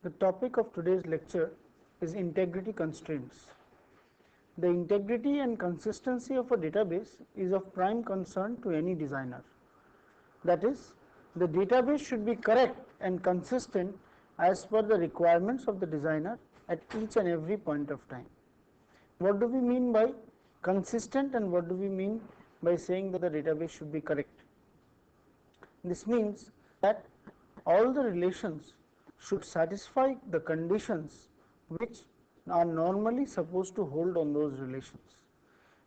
The topic of today's lecture is integrity constraints. The integrity and consistency of a database is of prime concern to any designer. That is, the database should be correct and consistent as per the requirements of the designer at each and every point of time. What do we mean by consistent and what do we mean by saying that the database should be correct? This means that all the relations should satisfy the conditions which are normally supposed to hold on those relations.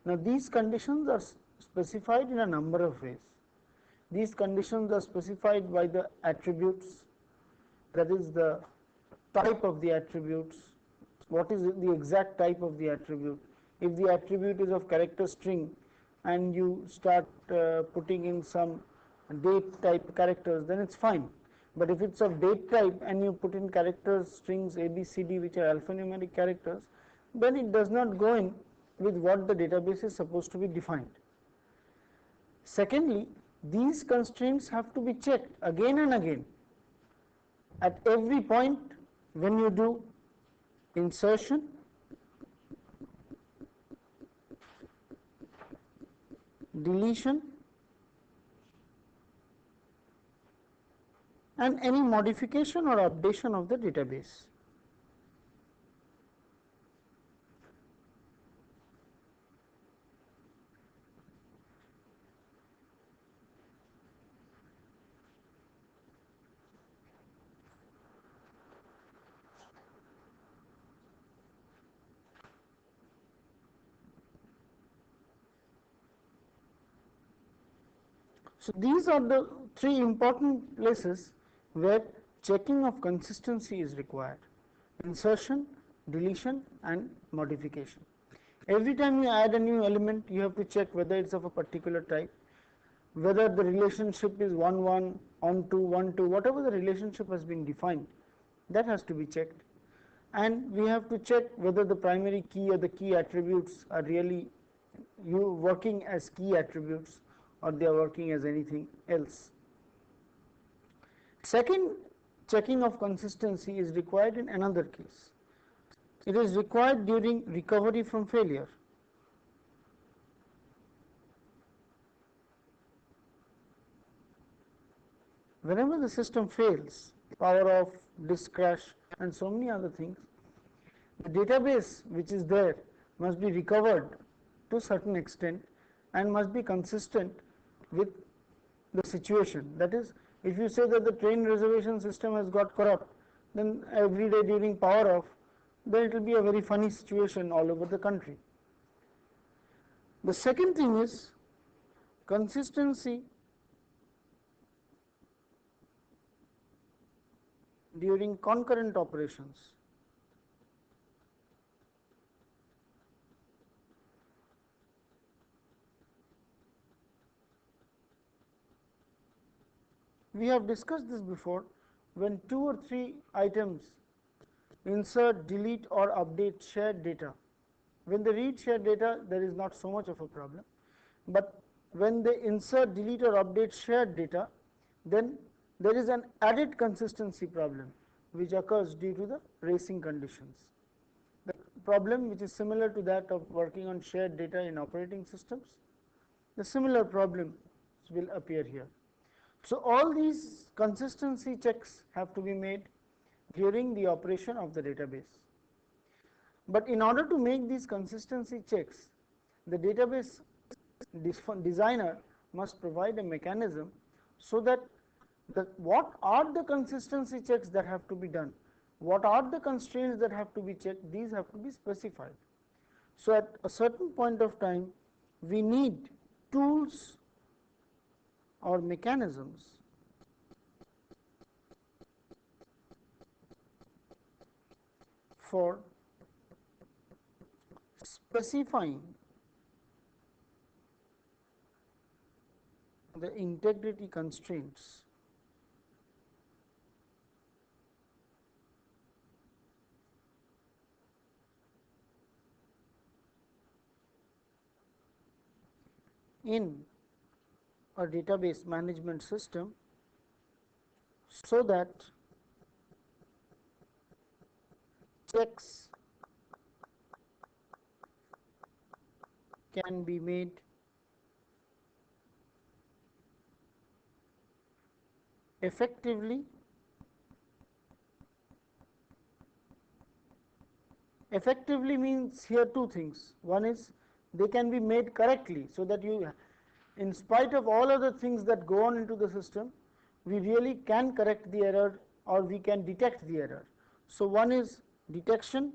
Now, these conditions are specified in a number of ways. These conditions are specified by the attributes, that is the type of the attributes, what is the exact type of the attribute. If the attribute is of character string and you start putting in some date type characters, then it's fine. But if it's of date type and you put in characters strings A, B, C, D which are alphanumeric characters, then it does not go in with what the database is supposed to be defined. Secondly, these constraints have to be checked again and again at every point when you do insertion, deletion, and any modification or updation of the database. So, these are the three important places where checking of consistency is required: insertion, deletion, and modification. Every time you add a new element, you have to check whether it's of a particular type, whether the relationship is 1 1, on 2, 1 2, whatever the relationship has been defined, that has to be checked. And we have to check whether the primary key or the key attributes are really working as key attributes or they are working as anything else. Second, checking of consistency is required in another case. It is required during recovery from failure. Whenever the system fails, power off, disk crash, and so many other things, the database which is there must be recovered to a certain extent and must be consistent with the situation. That is, if you say that the train reservation system has got corrupt, then every day during power off, then it will be a very funny situation all over the country. The second thing is consistency during concurrent operations. We have discussed this before. When 2 or 3 items insert, delete or update shared data, when they read shared data, there is not so much of a problem. But when they insert, delete or update shared data, then there is an added consistency problem which occurs due to the racing conditions. The problem which is similar to that of working on shared data in operating systems, the similar problem will appear here. So, all these consistency checks have to be made during the operation of the database. But in order to make these consistency checks, the database designer must provide a mechanism so that what are the consistency checks that have to be done, what are the constraints that have to be checked, these have to be specified. So, at a certain point of time, we need tools or mechanisms for specifying the integrity constraints in a database management system so that checks can be made effectively. Effectively means here two things. One is they can be made correctly, so that you, in spite of all other things that go on into the system, we really can correct the error or we can detect the error. So one is detection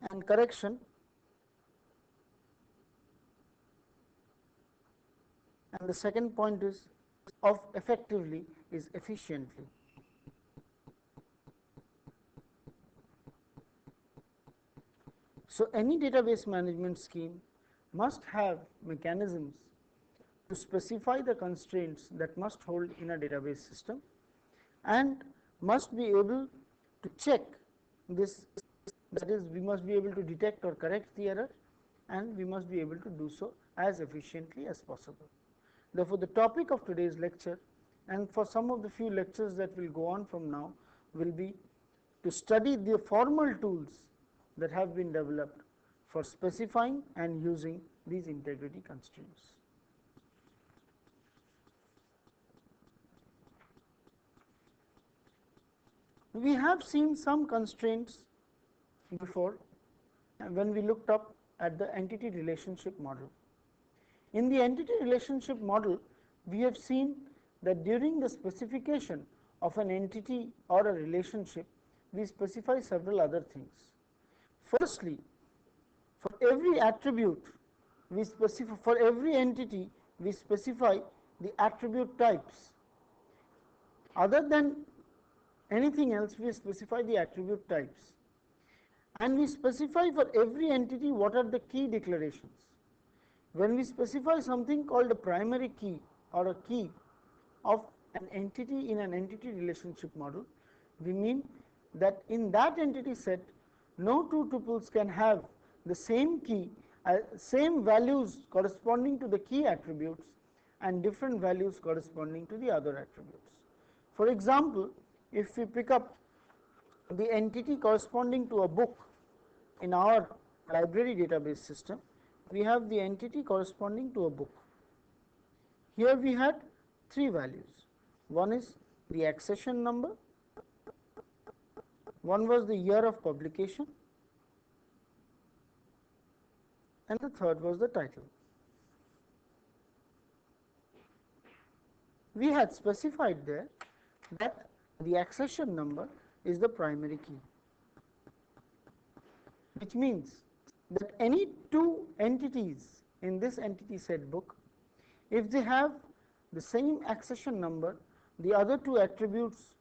and correction, and the second point is of effectively is efficiently. So any database management scheme must have mechanisms to specify the constraints that must hold in a database system, and must be able to check this, that is, we must be able to detect or correct the error, and we must be able to do so as efficiently as possible. Therefore, the topic of today's lecture, and for some of the few lectures that will go on from now, will be to study the formal tools that have been developed for specifying and using these integrity constraints. We have seen some constraints before when we looked up at the entity relationship model. In the entity relationship model, we have seen that during the specification of an entity or a relationship, we specify several other things. Firstly, for every attribute, we specify, for every entity, we specify the attribute types. Other than anything else, we specify the attribute types. And we specify for every entity what are the key declarations. When we specify something called a primary key or a key of an entity in an entity relationship model, we mean that in that entity set, no two tuples can have the same key, same values corresponding to the key attributes and different values corresponding to the other attributes. For example, if we pick up the entity corresponding to a book in our library database system, we have the entity corresponding to a book. Here we had three values. One is the accession number, one was the year of publication, and the third was the title. We had specified there that the accession number is the primary key, which means that any two entities in this entity set book, if they have the same accession number, the other two attributes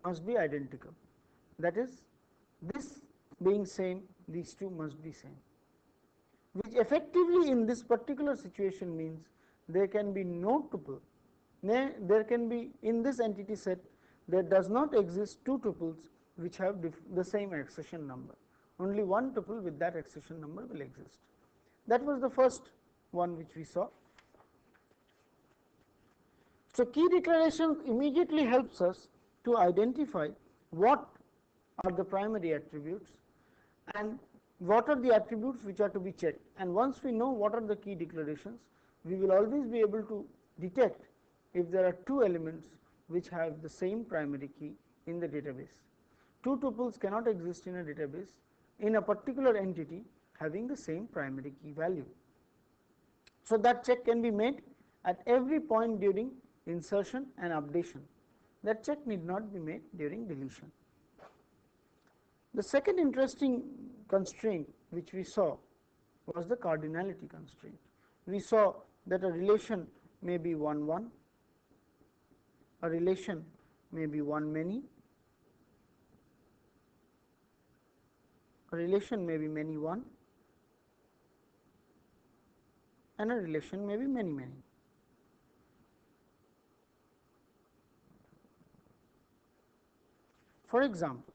must be identical. That is, this being same, these two must be same, which effectively in this particular situation means there can be no tuple. There can be, in this entity set, there does not exist two tuples which have the same accession number. Only one tuple with that accession number will exist. That was the first one which we saw. So key declaration immediately helps us to identify what are the primary attributes and what are the attributes which are to be checked. And once we know what are the key declarations, we will always be able to detect if there are two elements which have the same primary key in the database. Two tuples cannot exist in a database in a particular entity having the same primary key value. So that check can be made at every point during insertion and updation. That check need not be made during deletion. The second interesting constraint which we saw was the cardinality constraint. We saw that a relation may be 1 1, a relation may be 1 many, a relation may be many 1, and a relation may be many many. For example,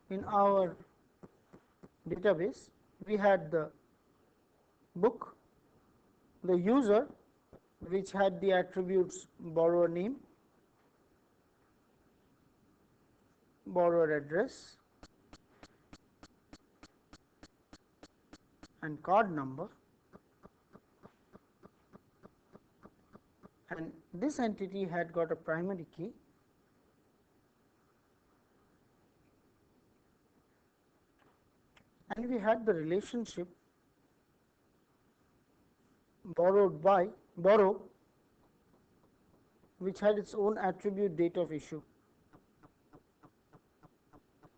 in our database we had the book, the user, which had the attributes borrower name, borrower address, and card number, and this entity had got a primary key and we had the relationship borrow, which had its own attribute date of issue,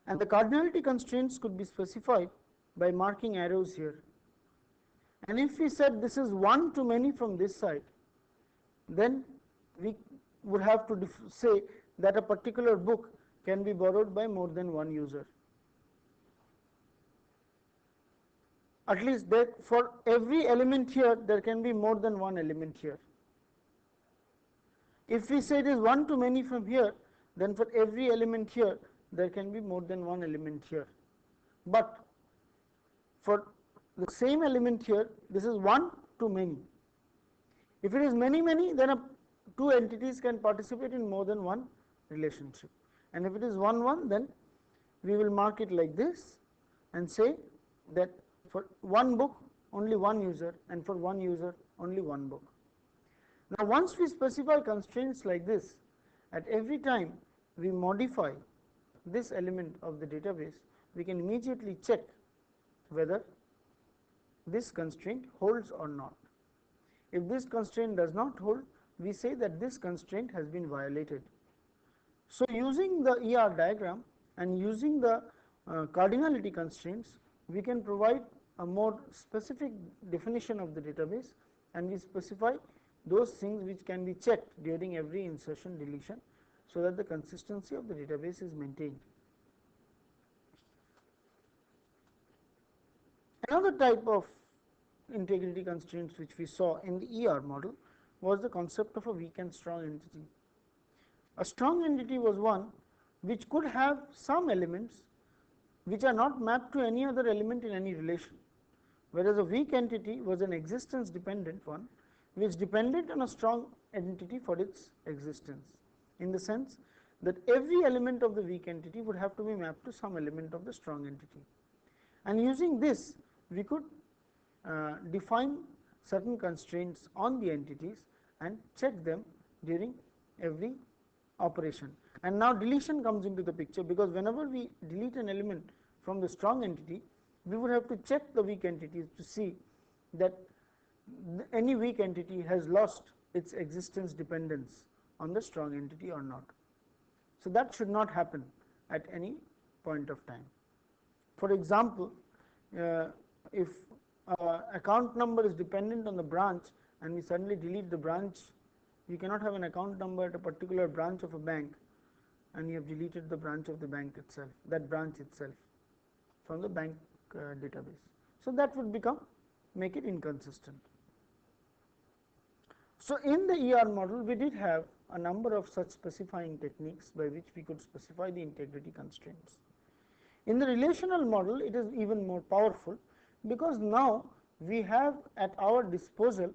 and the cardinality constraints could be specified by marking arrows here. And if we said this is one to many from this side, then we would have to say that a particular book can be borrowed by more than one user. At least that for every element here there can be more than one element here. If we say it is one to many from here, then for every element here there can be more than one element here. But for the same element here, this is one to many. If it is many, then two entities can participate in more than one relationship. And if it is one, then we will mark it like this and say that for one book only one user, and for one user only one book. Now, once we specify constraints like this, at every time we modify this element of the database, we can immediately check whether this constraint holds or not. If this constraint does not hold, we say that this constraint has been violated. So, using the ER diagram and using the cardinality constraints, we can provide a more specific definition of the database, and we specify those things which can be checked during every insertion deletion, so that the consistency of the database is maintained. Another type of integrity constraints which we saw in the ER model was the concept of a weak and strong entity. A strong entity was one which could have some elements which are not mapped to any other element in any relation, whereas a weak entity was an existence dependent one which depended on a strong entity for its existence, in the sense that every element of the weak entity would have to be mapped to some element of the strong entity. And using this, we could define certain constraints on the entities and check them during every operation. And now deletion comes into the picture, because whenever we delete an element from the strong entity, we would have to check the weak entities to see that any weak entity has lost its existence dependence on the strong entity or not. So that should not happen at any point of time. For example, if account number is dependent on the branch and we suddenly delete the branch, you cannot have an account number at a particular branch of a bank and you have deleted the branch of the bank itself, that branch itself from the bank database. So that would make it inconsistent. So in the ER model, we did have a number of such specifying techniques by which we could specify the integrity constraints. In the relational model, it is even more powerful, because now we have at our disposal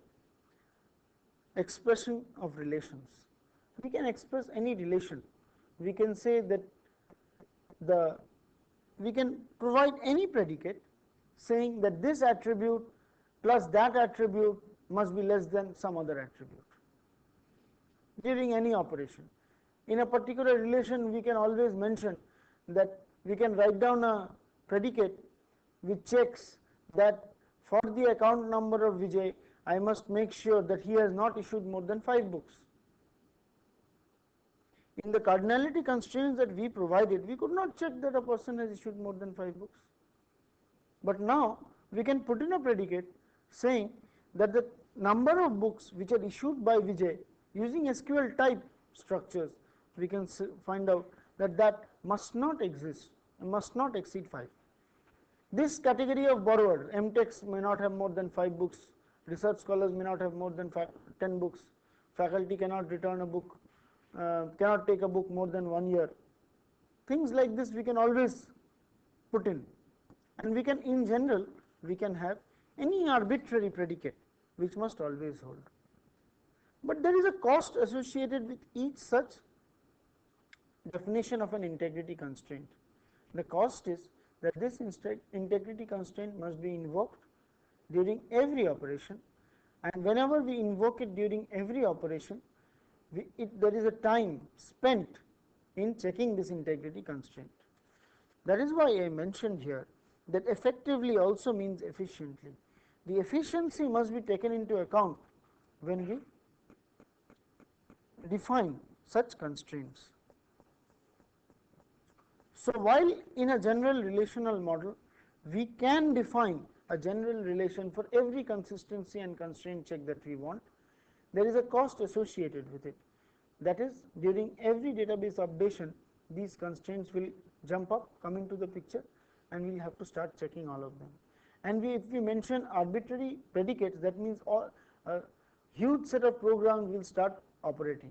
expression of relations. We can express any relation. We can say that we can provide any predicate saying that this attribute plus that attribute must be less than some other attribute during any operation. In a particular relation, we can always mention that we can write down a predicate which checks that for the account number of Vijay, I must make sure that he has not issued more than 5 books. In the cardinality constraints that we provided, we could not check that a person has issued more than 5 books. But now we can put in a predicate saying that the number of books which are issued by Vijay using SQL type structures, we can find out that that must not exist and must not exceed 5. This category of borrower, MTechs may not have more than 5 books, research scholars may not have more than 10 books, faculty cannot return a book, cannot take a book more than 1 year. Things like this we can always put in, and we can, in general, we can have any arbitrary predicate which must always hold. but there is a cost associated with each such definition of an integrity constraint. The cost is that this integrity constraint must be invoked during every operation, and whenever we invoke it during every operation, there is a time spent in checking this integrity constraint. That is why I mentioned here that effectively also means efficiently. The efficiency must be taken into account when we define such constraints. So, while in a general relational model we can define a general relation for every consistency and constraint check that we want, there is a cost associated with it. That is, during every database updation, these constraints will jump up, come into the picture, and we will have to start checking all of them. And if we mention arbitrary predicates, that means a huge set of programs will start operating.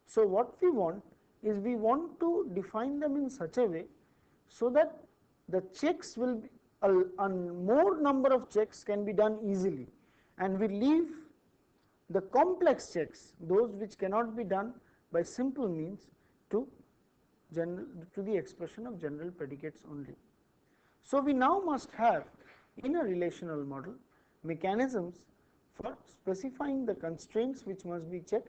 So, what we want is we want to define them in such a way so that the checks will be a more number of checks can be done easily, and we leave the complex checks, those which cannot be done by simple means, to the expression of general predicates only. So, we now must have in a relational model mechanisms for specifying the constraints which must be checked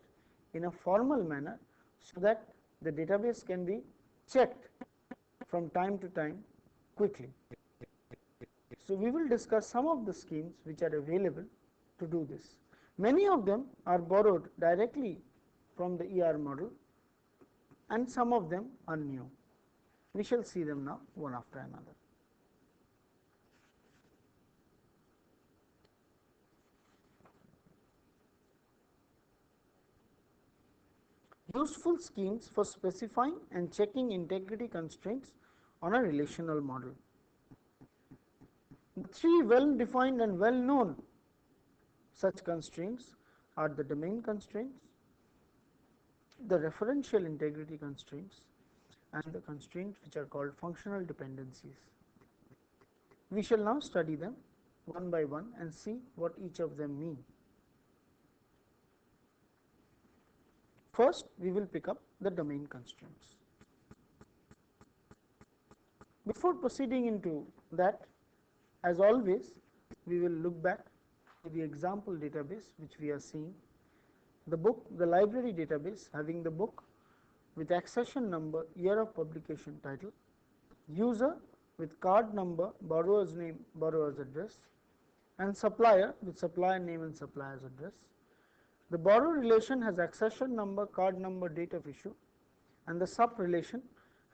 in a formal manner, so that the database can be checked from time to time quickly. So, we will discuss some of the schemes which are available to do this. Many of them are borrowed directly from the ER model, and some of them are new. We shall see them now one after another. Useful schemes for specifying and checking integrity constraints on a relational model. The three well defined and well known such constraints are the domain constraints, the referential integrity constraints, and the constraints which are called functional dependencies. We shall now study them one by one and see what each of them mean. First, we will pick up the domain constraints. Before proceeding into that, as always, we will look back to the example database which we are seeing. The book, the library database having the book with accession number, year of publication, title, user with card number, borrower's name, borrower's address, and supplier with supplier name and supplier's address. The borrower relation has accession number, card number, date of issue, and the sub relation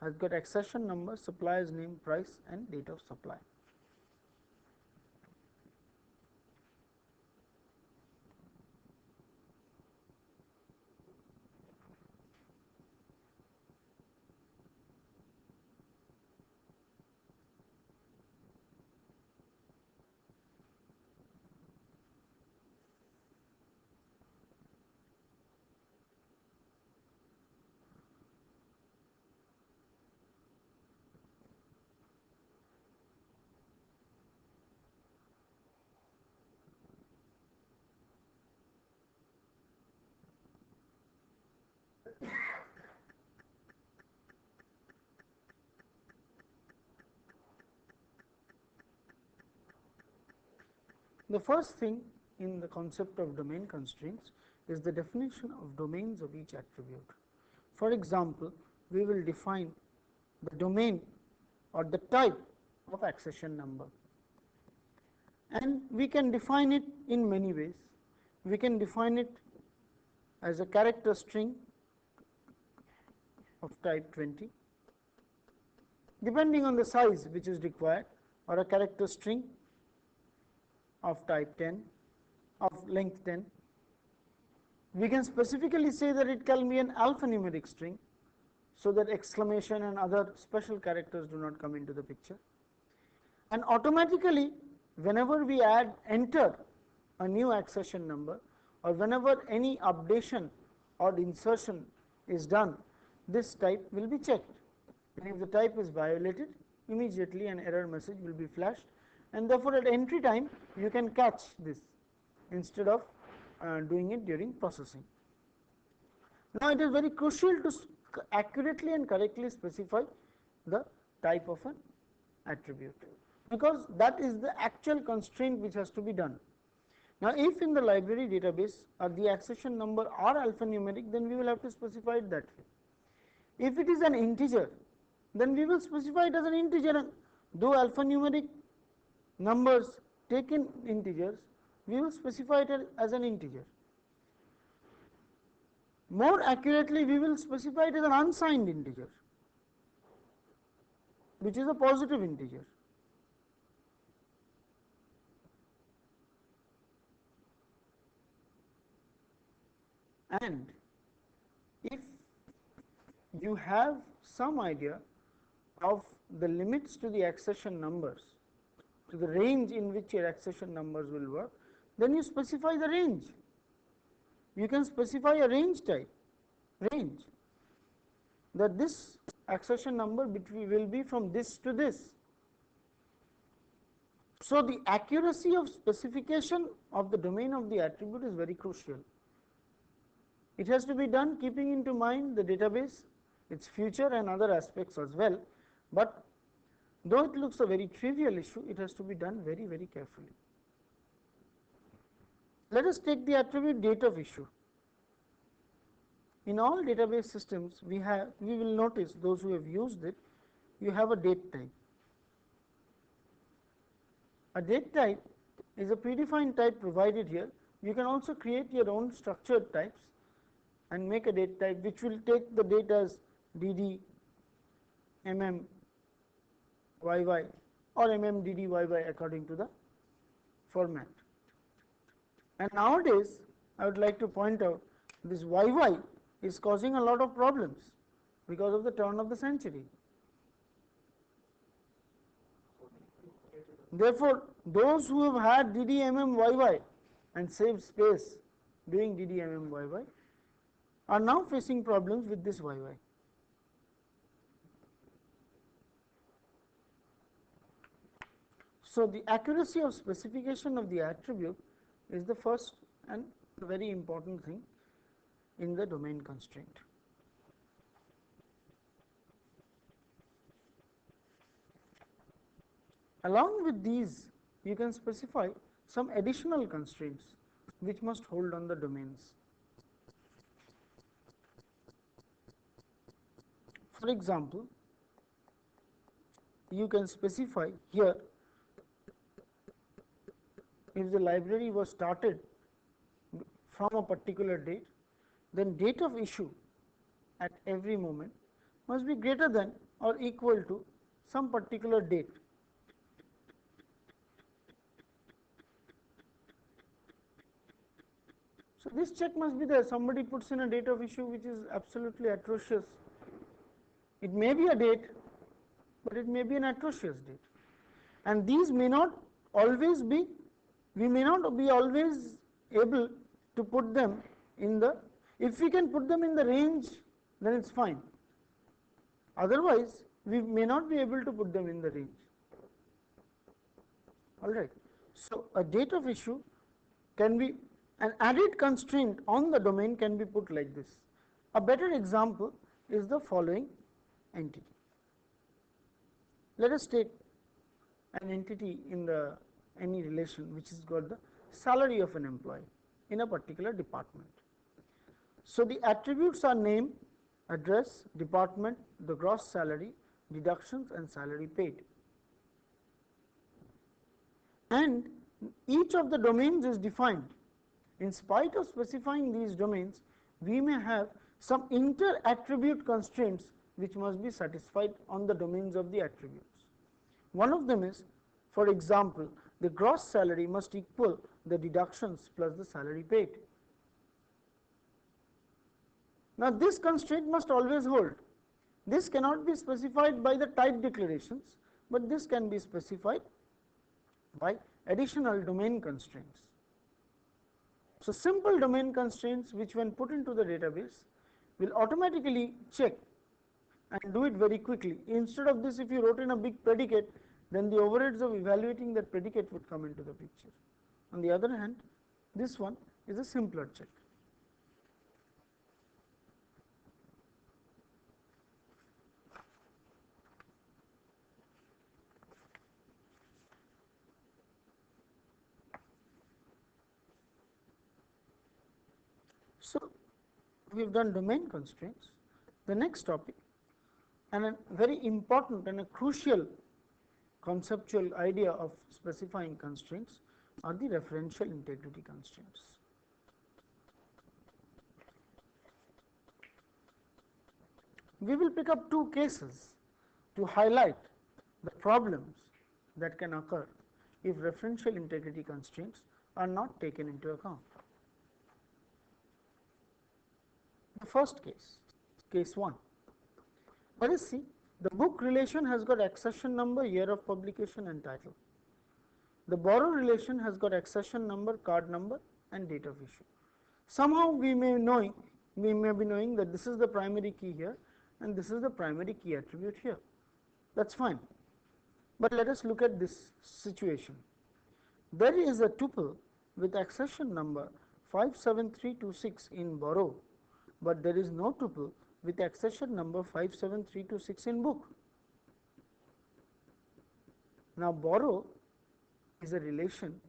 has got accession number, supplier's name, price, and date of supply. The first thing in the concept of domain constraints is the definition of domains of each attribute. For example, we will define the domain or the type of accession number, and we can define it in many ways. We can define it as a character string of type 20, depending on the size which is required, or a character string of type 10, of length 10. We can specifically say that it can be an alphanumeric string, so that exclamation and other special characters do not come into the picture. And automatically, whenever we enter a new accession number, or whenever any updation or insertion is done, this type will be checked. And if the type is violated, immediately an error message will be flashed, and therefore at entry time you can catch this instead of doing it during processing. Now, it is very crucial to accurately and correctly specify the type of an attribute, because that is the actual constraint which has to be done. Now, if in the library database the accession number are alphanumeric, then we will have to specify it that way. If it is an integer, then we will specify it as an integer, and though alphanumeric numbers take in integers, we will specify it as an integer. More accurately, we will specify it as an unsigned integer, which is a positive integer. And if you have some idea of the limits to the accession numbers, to the range in which your accession numbers will work, then you specify the range. You can specify a range type, range, that this accession number will be from this to this. So, the accuracy of specification of the domain of the attribute is very crucial. It has to be done keeping into mind the database, its future and other aspects as well, but though it looks a very trivial issue, it has to be done very, very carefully. Let us take the attribute date of issue. In all database systems, we will notice, those who have used it, you have a date type. A date type is a predefined type provided here. You can also create your own structured types and make a date type which will take the date as dd, mm, yy or mm dd yy according to the format. And nowadays, I would like to point out this yy is causing a lot of problems because of the turn of the century. Therefore, those who have had dd mm yy and saved space doing dd mm yy are now facing problems with this yy. So, the accuracy of specification of the attribute is the first and very important thing in the domain constraint. Along with these, you can specify some additional constraints which must hold on the domains. For example, you can specify here, if the library was started from a particular date, then date of issue at every moment must be greater than or equal to some particular date. So, this check must be there. Somebody puts in a date of issue which is absolutely atrocious. It may be a date, but it may be an atrocious date. And these may not always be, we may not be always able to put them in the, if we can put them in the range, then it is fine. Otherwise, we may not be able to put them in the range. Alright. So, a date of issue can be, an added constraint on the domain can be put like this. A better example is the following entity. Let us take an entity in the any relation which has got the salary of an employee in a particular department. So, the attributes are name, address, department, the gross salary, deductions and salary paid. And each of the domains is defined. In spite of specifying these domains, we may have some inter-attribute constraints which must be satisfied on the domains of the attributes. One of them is, for example, the gross salary must equal the deductions plus the salary paid. Now, this constraint must always hold. This cannot be specified by the type declarations, but this can be specified by additional domain constraints. So, simple domain constraints which when put into the database will automatically check and do it very quickly. Instead of this, if you wrote in a big predicate, then the overheads of evaluating that predicate would come into the picture. On the other hand, This one is a simpler check. So, we have done domain constraints. The next topic, and a very important and a crucial conceptual idea of specifying constraints, are the referential integrity constraints. We will pick up two cases to highlight the problems that can occur if referential integrity constraints are not taken into account. The first case, case 1. Let us see, the book relation has got accession number, year of publication and title. The borrow relation has got accession number, card number and date of issue. Somehow we may be knowing that this is the primary key here and this is the primary key attribute here. That is fine. But let us look at this situation. There is a tuple with accession number 57326 in borrow, but there is no tuple with accession number 57326 in book. Now, borrow is a relation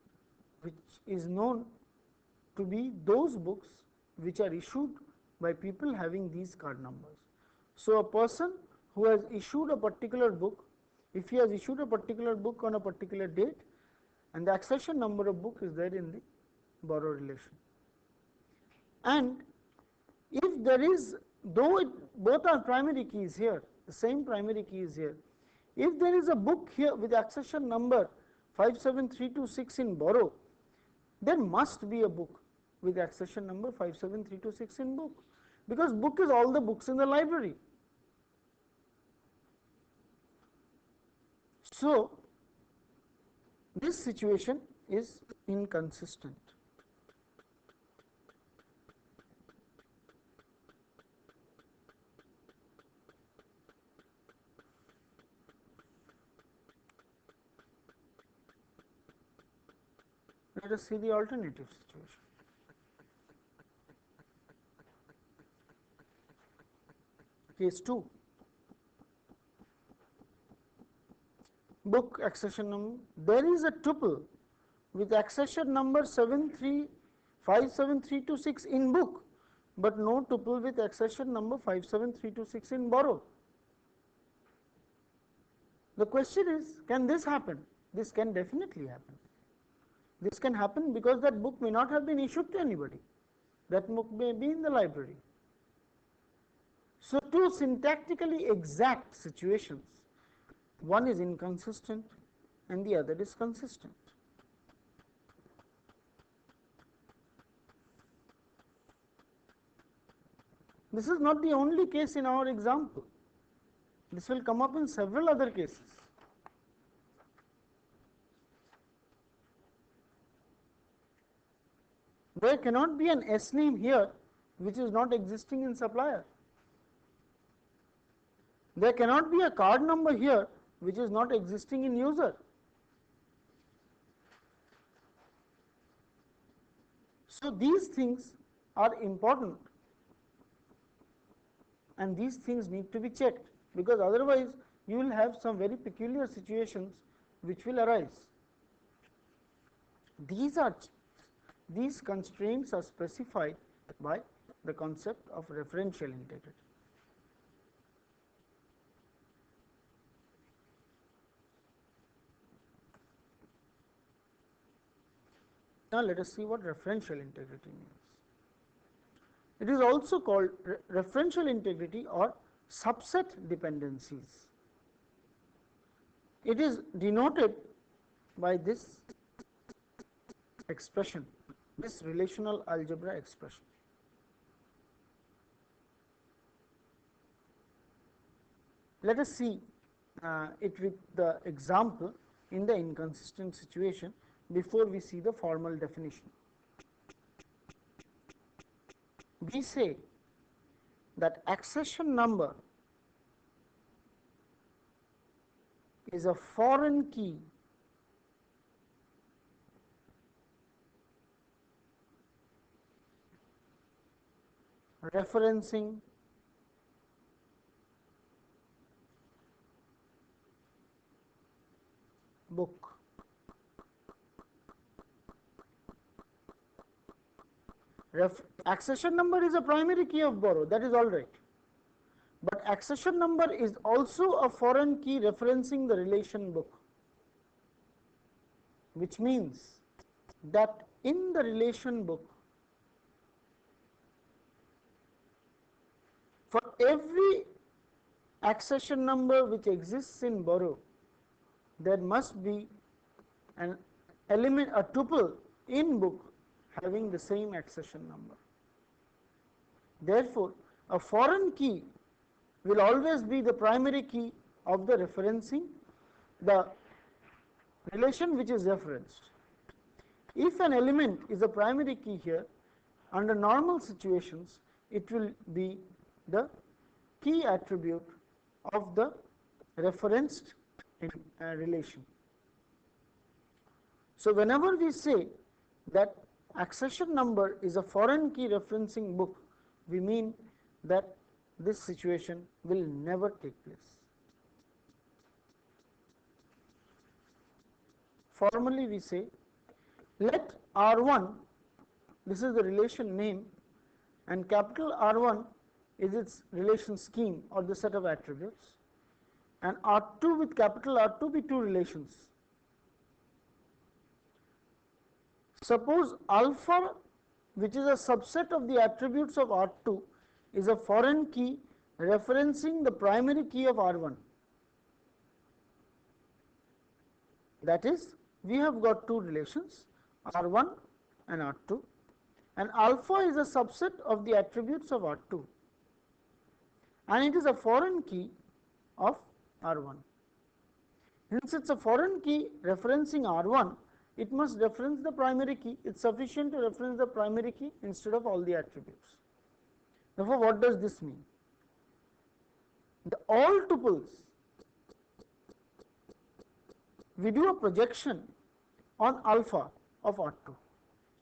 which is known to be those books which are issued by people having these card numbers. So, a person who has issued a particular book, if he has issued a particular book on a particular date, and the accession number of book is there in the borrow relation. And if there is, though both are primary keys here, the same primary key is here, if there is a book here with accession number 57326 in borrow, there must be a book with accession number 57326 in book, because book is all the books in the library. So, this situation is inconsistent. Let us see the alternative situation. Case 2. Book accession number. There is a tuple with accession number 57326 in book, but no tuple with accession number 57326 in borrow. The question is, can this happen? This can definitely happen. This can happen because that book may not have been issued to anybody. That book may be in the library. So, two syntactically exact situations, one is inconsistent and the other is consistent. This is not the only case in our example. This will come up in several other cases. There cannot be an S name here which is not existing in supplier. There cannot be a card number here which is not existing in user. So, these things are important and these things need to be checked, because otherwise you will have some very peculiar situations which will arise. These constraints are specified by the concept of referential integrity. Now, let us see what referential integrity means. It is also called referential integrity or subset dependencies. It is denoted by this expression, this relational algebra expression. Let us see it with the example in the inconsistent situation before we see the formal definition. We say that accession number is a foreign key referencing book. Accession number is a primary key of borrow, that is all right. But accession number is also a foreign key referencing the relation book, which means that in the relation book, for every accession number which exists in borrow, there must be an element, a tuple in book having the same accession number. Therefore, a foreign key will always be the primary key of the referencing, the relation which is referenced. If an element is a primary key here, under normal situations, it will be the key attribute of the referenced relation. So, whenever we say that accession number is a foreign key referencing book, we mean that this situation will never take place. Formally we say, let R1, this is the relation name, and capital R1 is its relation scheme or the set of attributes, and R2 with capital R2 be two relations. Suppose alpha, which is a subset of the attributes of R2, is a foreign key referencing the primary key of R1. That is, we have got two relations, R1 and R2, and alpha is a subset of the attributes of R2, and it is a foreign key of R1. Since it is a foreign key referencing R1, it must reference the primary key. It is sufficient to reference the primary key instead of all the attributes. Therefore, what does this mean? The all tuples, we do a projection on alpha of R2.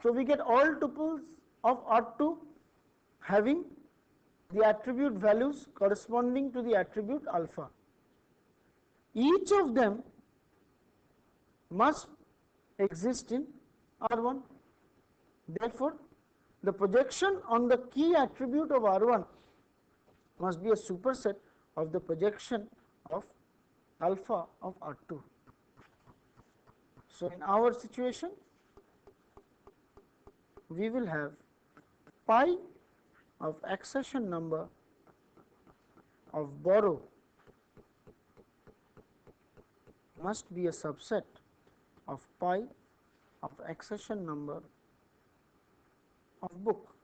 So, we get all tuples of R2 having the attribute values corresponding to the attribute alpha. Each of them must exist in R1. Therefore, the projection on the key attribute of R1 must be a superset of the projection of alpha of R2. So, in our situation, we will have pi of accession number of borrow must be a subset of pi of accession number of book.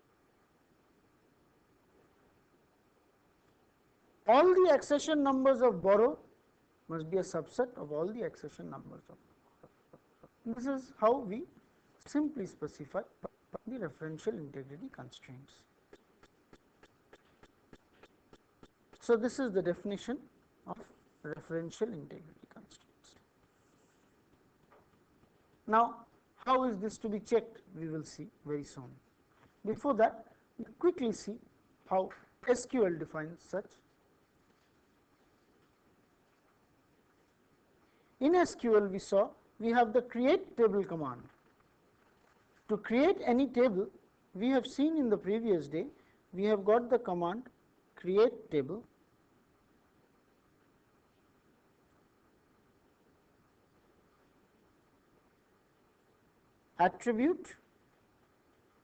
All the accession numbers of borrow must be a subset of all the accession numbers of book. This is how we simply specify the referential integrity constraints. So, this is the definition of referential integrity constraints. Now, how is this to be checked? We will see very soon. Before that, we quickly see how SQL defines such. In SQL, we saw we have the create table command. To create any table, we have seen in the previous day, we have got the command create table. Attribute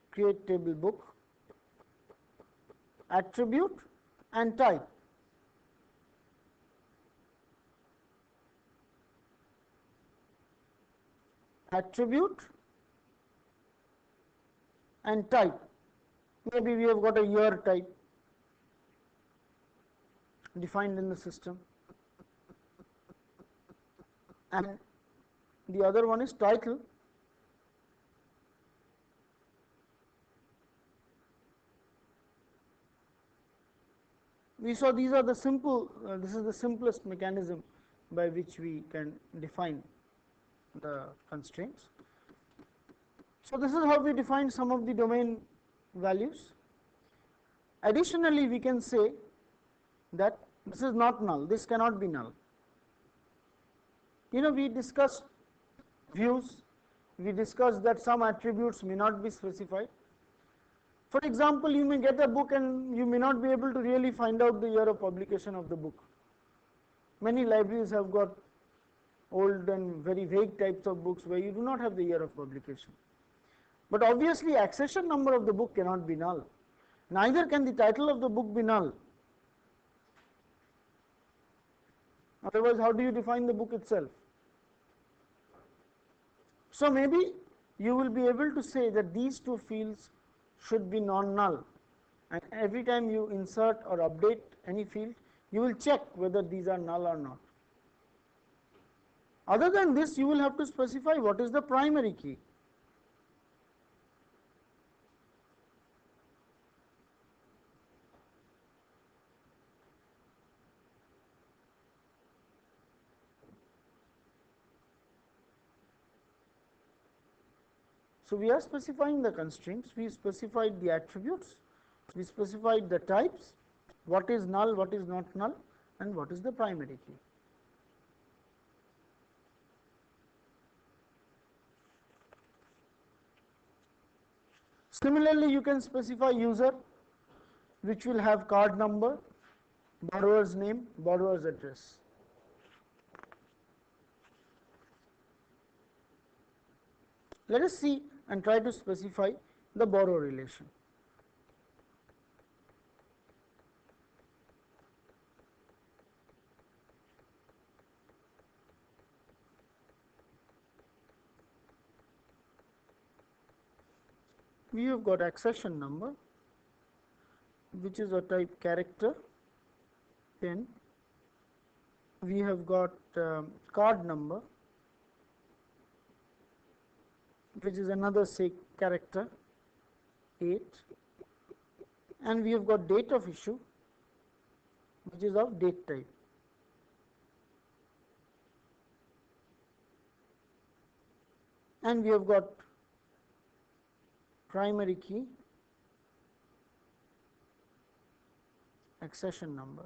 create table book, attribute and type. Attribute and type. Maybe we have got a year type defined in the system, and the other one is title. We saw these are the simple, this is the simplest mechanism by which we can define the constraints. So, this is how we define some of the domain values. Additionally, we can say that this is not null, this cannot be null. We discussed views, we discussed that some attributes may not be specified. For example, you may get a book and you may not be able to really find out the year of publication of the book. Many libraries have got old and very vague types of books where you do not have the year of publication. But obviously, accession number of the book cannot be null. Neither can the title of the book be null. Otherwise, how do you define the book itself? So maybe you will be able to say that these two fields should be non-null, and every time you insert or update any field, you will check whether these are null or not. Other than this, you will have to specify what is the primary key. So we are specifying the constraints, we specified the attributes, we specified the types, what is null, what is not null, and what is the primary key. Similarly, you can specify user, which will have card number, borrower's name, borrower's address. Let us see and try to specify the borrow relation. We have got accession number, which is a type character, then we have got card number, which is another, say, character 8, and we have got date of issue, which is of date type. And we have got primary key, accession number.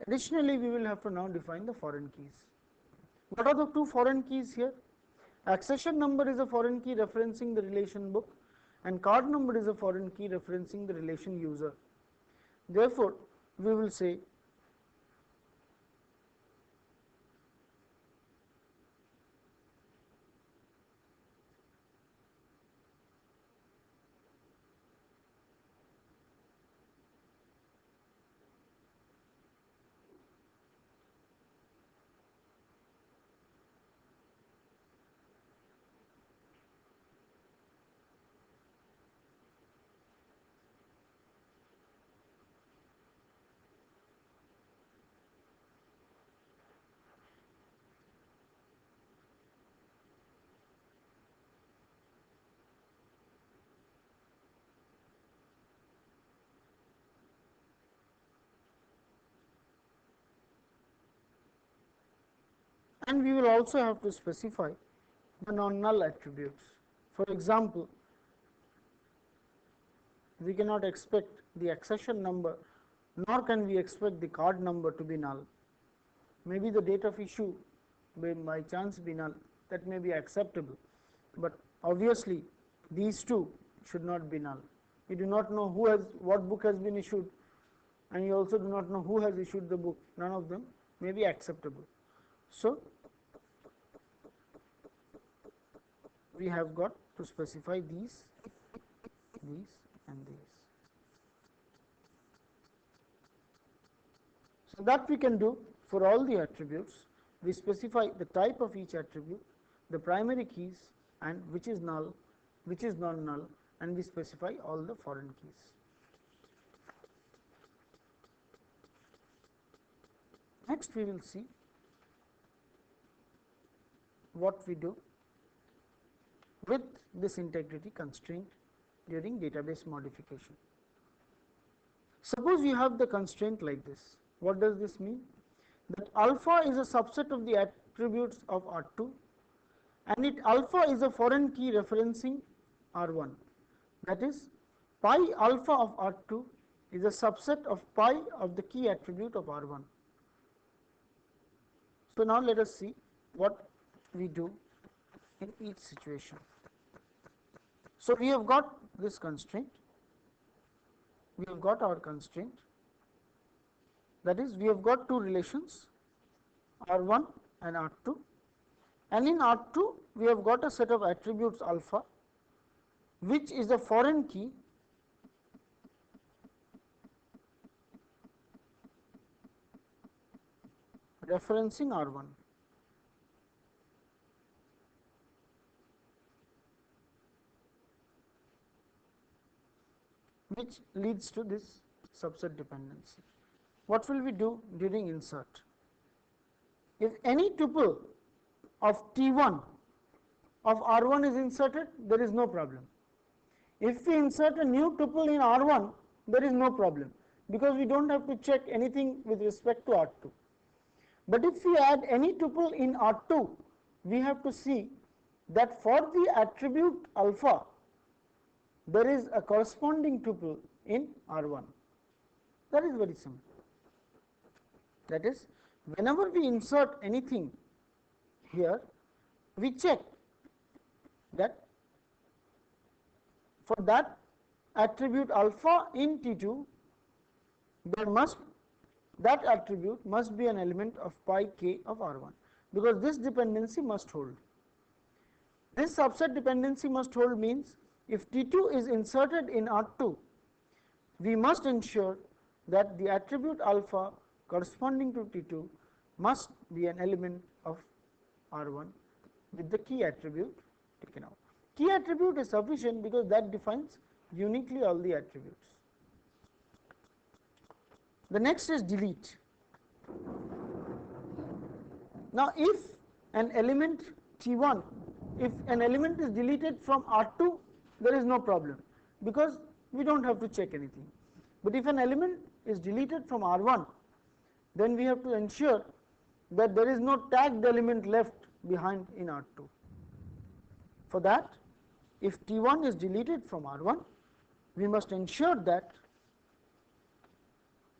Additionally, we will have to now define the foreign keys. What are the two foreign keys here? Accession number is a foreign key referencing the relation book, and card number is a foreign key referencing the relation user. Therefore, we will say and we will also have to specify the non-null attributes. For example, we cannot expect the accession number, nor can we expect the card number to be null. Maybe the date of issue may by chance be null, that may be acceptable, but obviously these two should not be null. You do not know what book has been issued, and you also do not know who has issued the book. None of them may be acceptable. So we have got to specify these, and these. So that we can do for all the attributes. We specify the type of each attribute, the primary keys, and which is null, which is non-null, and we specify all the foreign keys. Next, we will see what we do with this integrity constraint during database modification. Suppose you have the constraint like this. What does this mean? That alpha is a subset of the attributes of R2, and alpha is a foreign key referencing R1. That is, pi alpha of R2 is a subset of pi of the key attribute of R1. So now let us see what we do in each situation. So we have got this constraint, we have got our constraint, that is we have got two relations R1 and R2, and in R2 we have got a set of attributes alpha which is a foreign key referencing R1. Which leads to this subset dependency. What will we do during insert? If any tuple of T1 of R1 is inserted, there is no problem. If we insert a new tuple in R1, there is no problem, because we do not have to check anything with respect to R2. But if we add any tuple in R2, we have to see that for the attribute alpha, there is a corresponding tuple in R1. That is very simple. That is, whenever we insert anything here, we check that for that attribute alpha in T2, that attribute must be an element of pi k of R1, because this dependency must hold. This subset dependency must hold means if T2 is inserted in R2, we must ensure that the attribute alpha corresponding to T2 must be an element of R1 with the key attribute taken out. Key attribute is sufficient because that defines uniquely all the attributes. The next is delete. Now, if an element T1, if an element is deleted from R2, there is no problem, because we do not have to check anything. But if an element is deleted from R1, then we have to ensure that there is no tagged element left behind in R2. For that, if T1 is deleted from R1, we must ensure that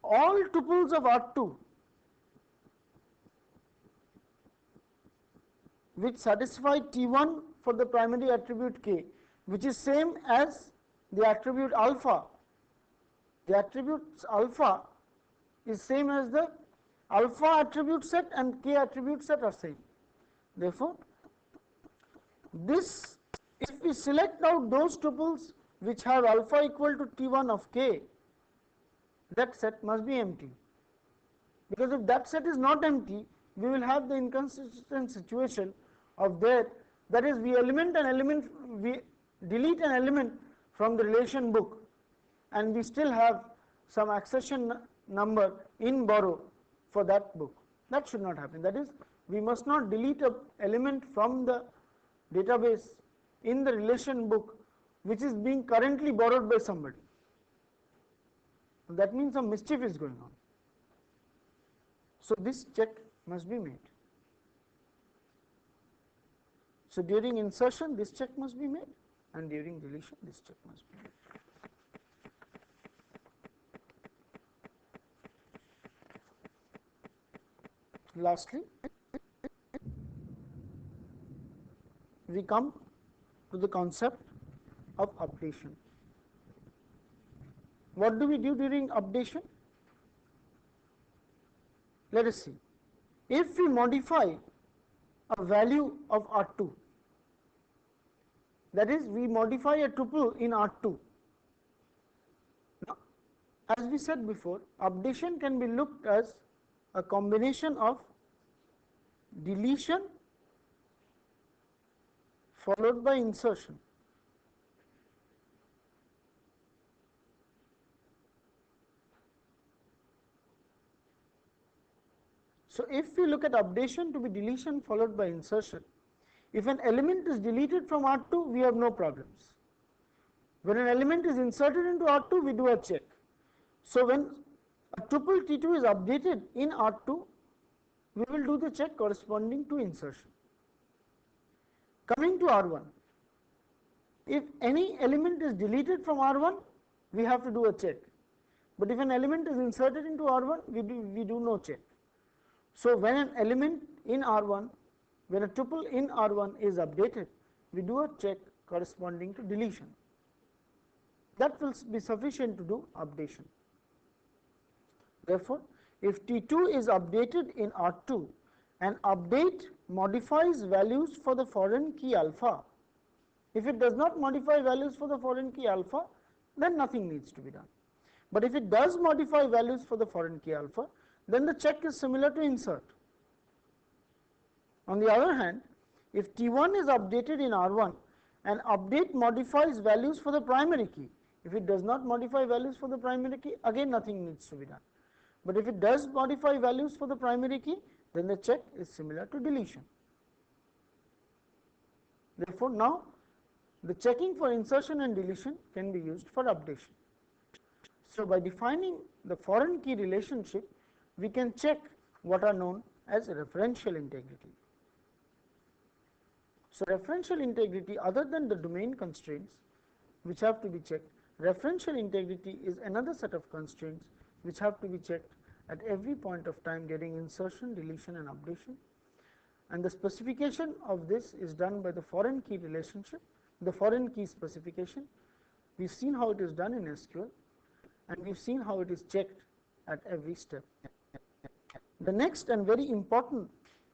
all tuples of R2 which satisfy T1 for the primary attribute k, which is same as the attribute alpha. The attributes alpha is same as the alpha attribute set, and k attribute set are same. Therefore, this, if we select out those tuples which have alpha equal to T1 of k, that set must be empty, because if that set is not empty, we will have the inconsistent situation of that is, we delete an element from the relation book and we still have some accession number in borrow for that book. That should not happen. That is, we must not delete an element from the database in the relation book which is being currently borrowed by somebody. That means some mischief is going on. So this check must be made. So during insertion this check must be made, and during deletion this check must be made. Lastly, we come to the concept of updation. What do we do during updation? Let us see. If we modify a value of R2, that is, we modify a tuple in R2. Now, as we said before, updation can be looked as a combination of deletion followed by insertion. So if we look at updation to be deletion followed by insertion, if an element is deleted from R2, we have no problems. When an element is inserted into R2, we do a check. So when a tuple T2 is updated in R2, we will do the check corresponding to insertion. Coming to R1, if any element is deleted from R1, we have to do a check. But if an element is inserted into R1, we do no check. So when an element in R1, when a tuple in R1 is updated, we do a check corresponding to deletion. That will be sufficient to do updation. Therefore, if T2 is updated in R2, an update modifies values for the foreign key alpha. If it does not modify values for the foreign key alpha, then nothing needs to be done. But if it does modify values for the foreign key alpha, then the check is similar to insert. On the other hand, if T1 is updated in R1, an update modifies values for the primary key. If it does not modify values for the primary key, again nothing needs to be done. But if it does modify values for the primary key, then the check is similar to deletion. Therefore, now the checking for insertion and deletion can be used for updation. So, by defining the foreign key relationship, we can check what are known as referential integrity. So, referential integrity, other than the domain constraints which have to be checked, referential integrity is another set of constraints which have to be checked at every point of time during insertion, deletion and updation, and the specification of this is done by the foreign key relationship, the foreign key specification. We have seen how it is done in SQL, and we have seen how it is checked at every step. The next and very important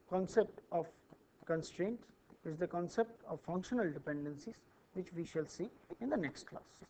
concept of constraints is the concept of functional dependencies, which we shall see in the next class.